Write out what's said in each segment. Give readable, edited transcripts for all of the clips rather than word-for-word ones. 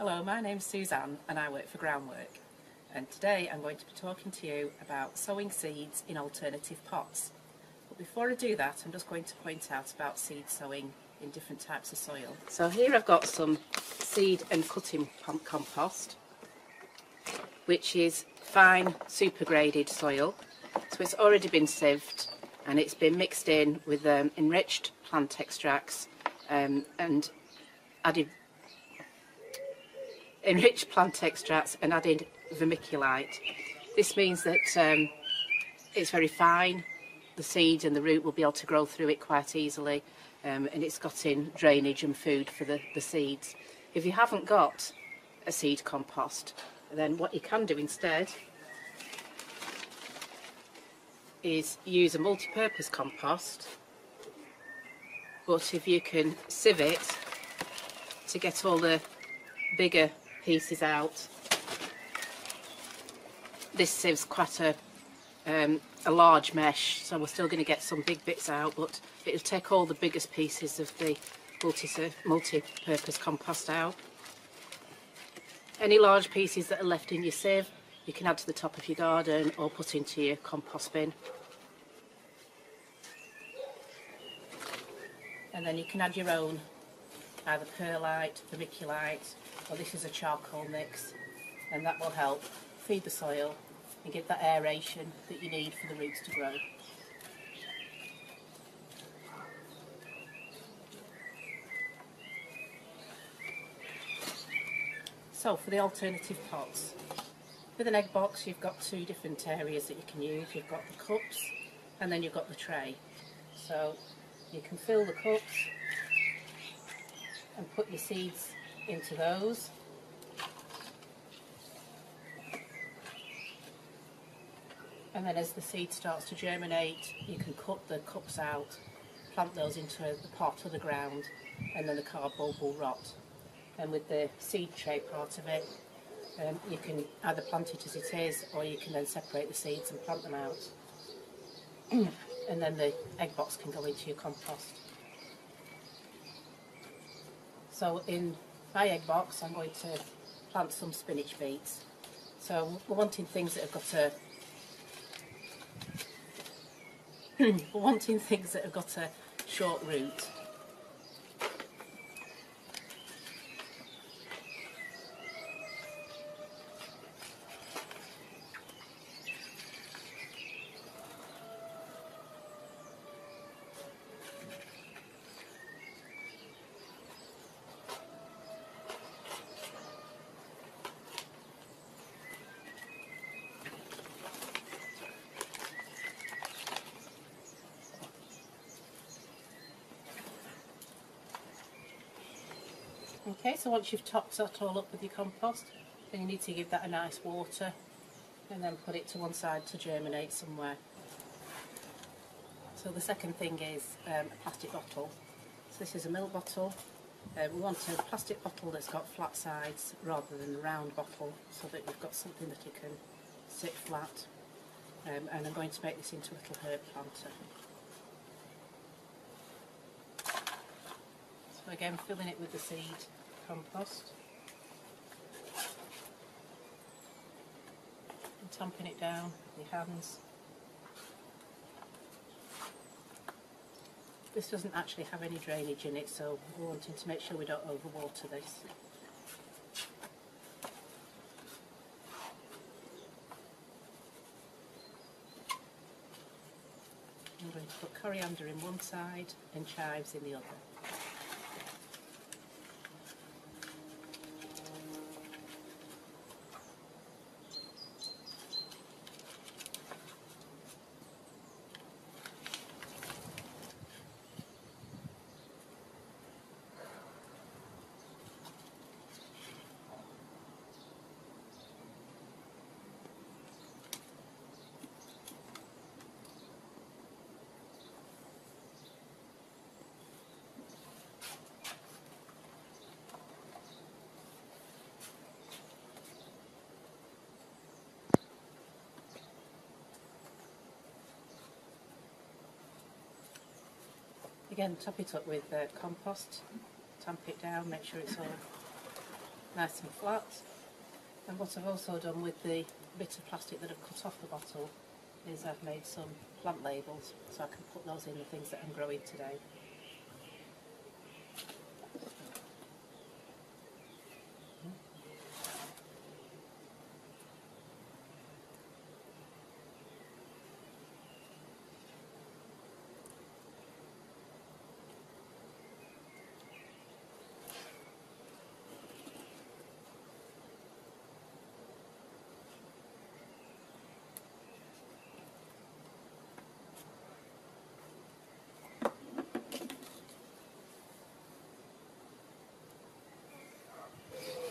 Hello, my name's Suzanne and I work for Groundwork, and today I'm going to be talking to you about sowing seeds in alternative pots. But before I do that, I'm just going to point out about seed sowing in different types of soil. So here I've got some seed and cutting compost, which is fine super graded soil. So it's already been sieved and it's been mixed in with enriched plant extracts and added vermiculite. This means that it's very fine. The seed and the root will be able to grow through it quite easily, and it's got in drainage and food for the seeds. If you haven't got a seed compost, then what you can do instead is use a multi-purpose compost, but if you can sieve it to get all the bigger pieces out. This sieves quite a large mesh, so we're still going to get some big bits out, but it'll take all the biggest pieces of the multi-purpose compost out. Any large pieces that are left in your sieve you can add to the top of your garden or put into your compost bin. And then you can add your own, either perlite, vermiculite, or this is a charcoal mix, and that will help feed the soil and give that aeration that you need for the roots to grow. So for the alternative pots, with an egg box you've got two different areas that you can use. You've got the cups and then you've got the tray. So you can fill the cups and put your seeds into those. And then as the seed starts to germinate, you can cut the cups out, plant those into the pot or the ground, and then the cardboard will rot. And with the seed tray part of it, you can either plant it as it is, or you can then separate the seeds and plant them out. And then the egg box can go into your compost. So in my egg box I'm going to plant some spinach beets. So we're wanting things that have got a short root. Okay, so once you've topped that all up with your compost, then you need to give that a nice water and then put it to one side to germinate somewhere. So the second thing is a plastic bottle. So this is a milk bottle. We want a plastic bottle that's got flat sides rather than a round bottle, so that you've got something that it can sit flat. And I'm going to make this into a little herb planter. So again, filling it with the seed compost and tamping it down with your hands. This doesn't actually have any drainage in it, so we're wanting to make sure we don't overwater this. I'm going to put coriander in one side and chives in the other. Again, top it up with compost, tamp it down, make sure it's all nice and flat. And what I've also done with the bit of plastic that I've cut off the bottle is I've made some plant labels, so I can put those in the things that I'm growing today.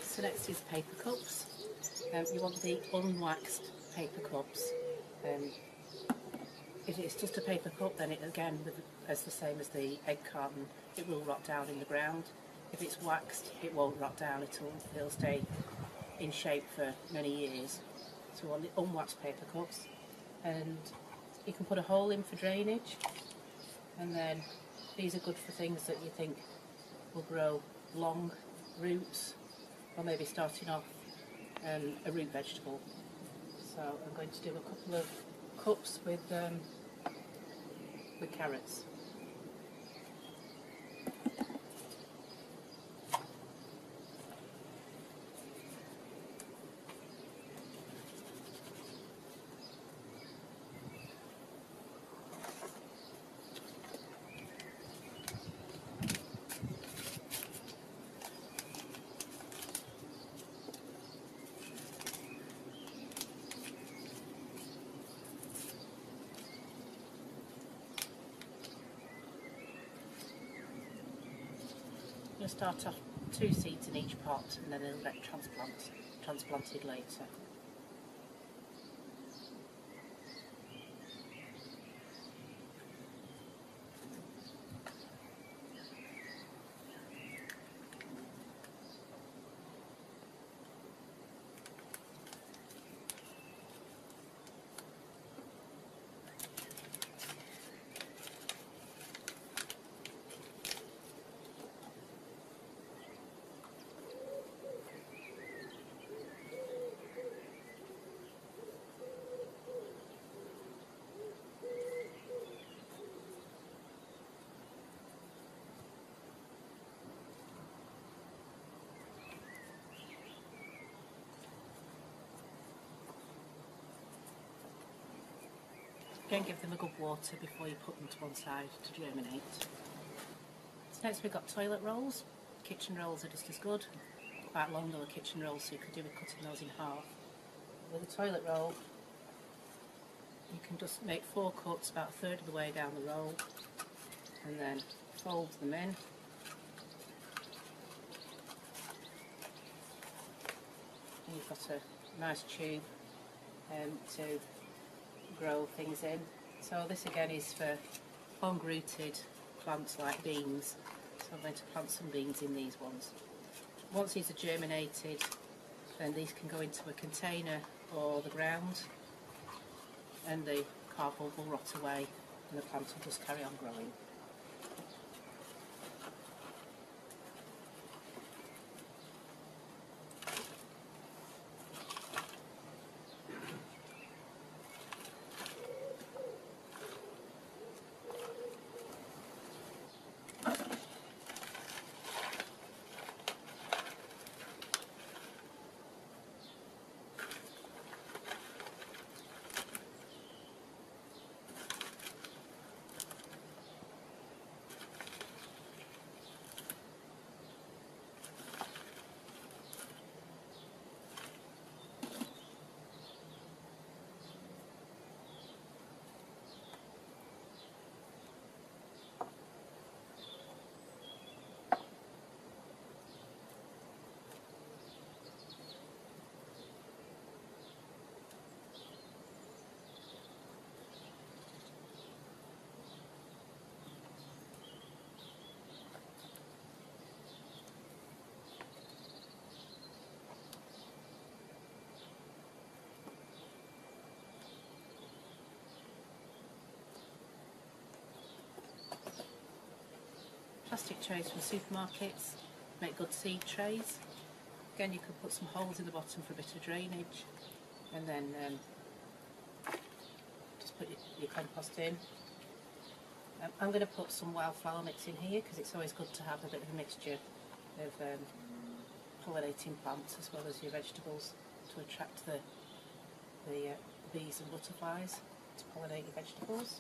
So next is paper cups. You want the unwaxed paper cups. If it's just a paper cup, then it again, as the same as the egg carton, it will rot down in the ground. If it's waxed, it won't rot down. It'll stay in shape for many years. So we want the unwaxed paper cups, and you can put a hole in for drainage. And then these are good for things that you think will grow long roots, or maybe starting off a root vegetable. So I'm going to do a couple of cups with carrots. I'm going to start off 2 seeds in each pot, and then they'll get transplanted later. Again, give them a good water before you put them to one side to germinate. So next we've got toilet rolls. Kitchen rolls are just as good. Quite long though, kitchen rolls, so you could do with cutting those in half. With a toilet roll, you can just make 4 cuts about a third of the way down the roll, and then fold them in. And you've got a nice tube to grow things in. So this again is for long-rooted plants like beans. So I'm going to plant some beans in these ones. Once these are germinated, then these can go into a container or the ground, and the cardboard will rot away and the plant will just carry on growing. Plastic trays from supermarkets make good seed trays. Again, you could put some holes in the bottom for a bit of drainage, and then just put your compost in. I'm going to put some wildflower mix in here because it's always good to have a bit of a mixture of pollinating plants as well as your vegetables to attract the bees and butterflies to pollinate your vegetables.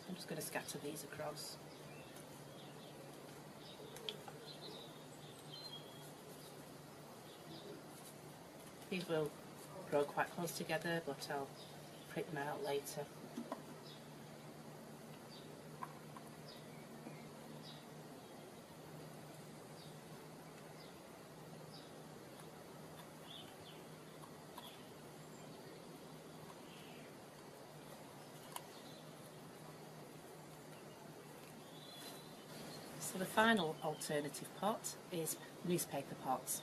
I'm just going to scatter these across. These will grow quite close together, but I'll prick them out later. So the final alternative pot is newspaper pots.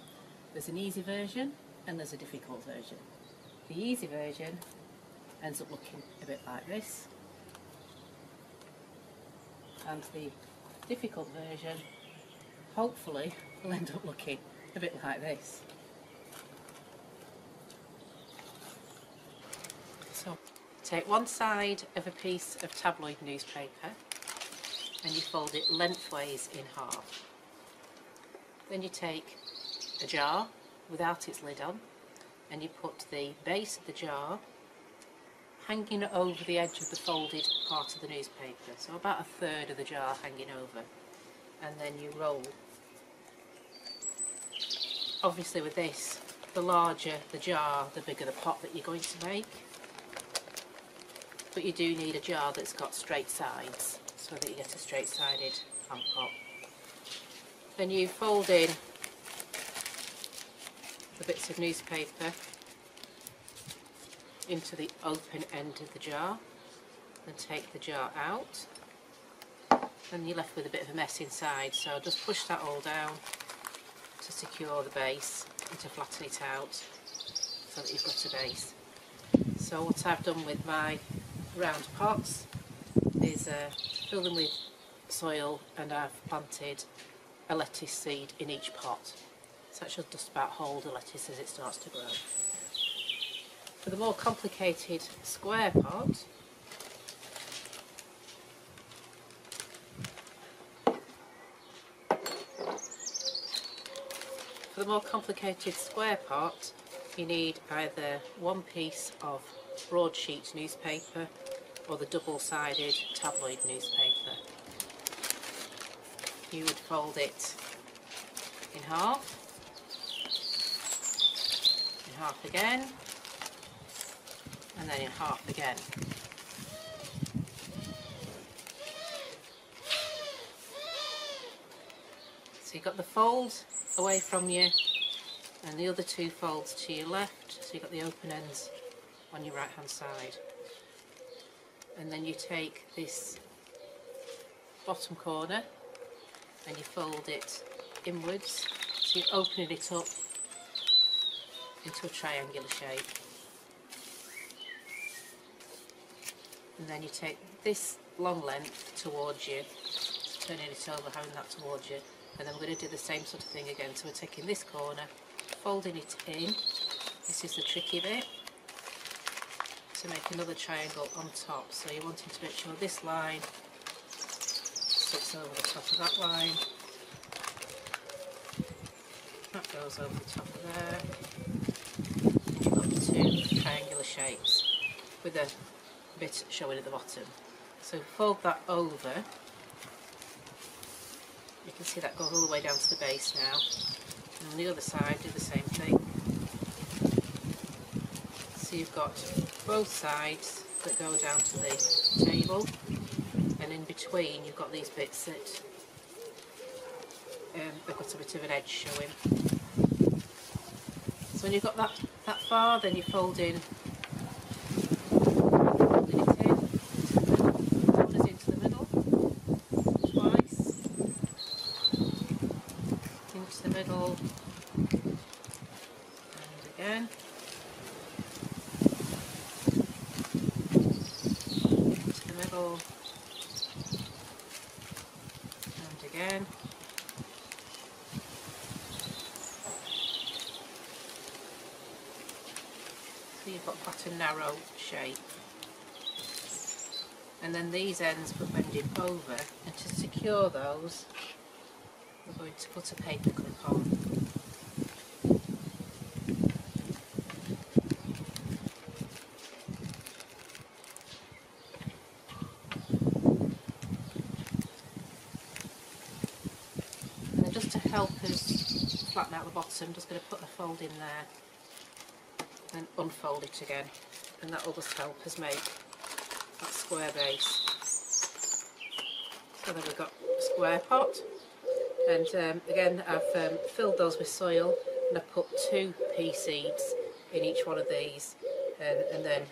There's an easy version and there's a difficult version. The easy version ends up looking a bit like this, and the difficult version hopefully will end up looking a bit like this. So take one side of a piece of tabloid newspaper and you fold it lengthways in half. Then you take a jar without its lid on and you put the base of the jar hanging over the edge of the folded part of the newspaper, so about a third of the jar hanging over, and then you roll. Obviously with this, the larger the jar, the bigger the pot that you're going to make, but you do need a jar that's got straight sides so that you get a straight sided plant pot. Then you fold in the bits of newspaper into the open end of the jar and take the jar out, and you're left with a bit of a mess inside, so just push that all down to secure the base and to flatten it out so that you've got a base. So what I've done with my round pots is fill them with soil, and I've planted a lettuce seed in each pot. So that should just about hold the lettuce as it starts to grow. For the more complicated square pot, you need either one piece of broadsheet newspaper or the double-sided tabloid newspaper. You would fold it in half again, and then in half again. So you've got the fold away from you and the other two folds to your left, so you've got the open ends on your right hand side. And then you take this bottom corner and you fold it inwards, so you're opening it up into a triangular shape. And then you take this long length towards you, turning it over, having that towards you, and then we're going to do the same sort of thing again. So we're taking this corner, folding it in, this is the tricky bit, to make another triangle on top. So you're wanting to make sure this line sits over the top of that line, that goes over the top of there, and you've got two triangular shapes with a bit showing at the bottom. So fold that over, you can see that goes all the way down to the base now, and on the other side do the same thing. So you've got both sides that go down to the table, and in between you've got these bits that they've got a bit of an edge showing. So when you've got that far, then you fold in, into the middle twice, into the middle, and again. so you've got quite a narrow shape. And then these ends we're bending over, and to secure those we're going to put a paper clip on. And then just to help us flatten out the bottom, I'm just going to put a fold in there and unfold it again, and that will just help us make that square base. So then we've got a square pot, and again I've filled those with soil, and I've put 2 pea seeds in each one of these, and then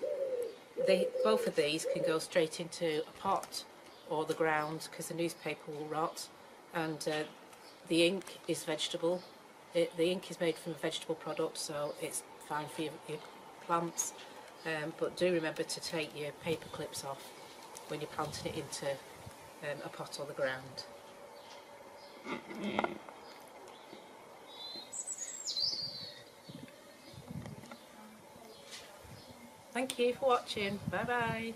both of these can go straight into a pot or the ground because the newspaper will rot, and the ink is vegetable. The ink is made from a vegetable product, so it's fine for your plants, but do remember to take your paper clips off when you're planting it into a pot or the ground. Thank you for watching. Bye bye.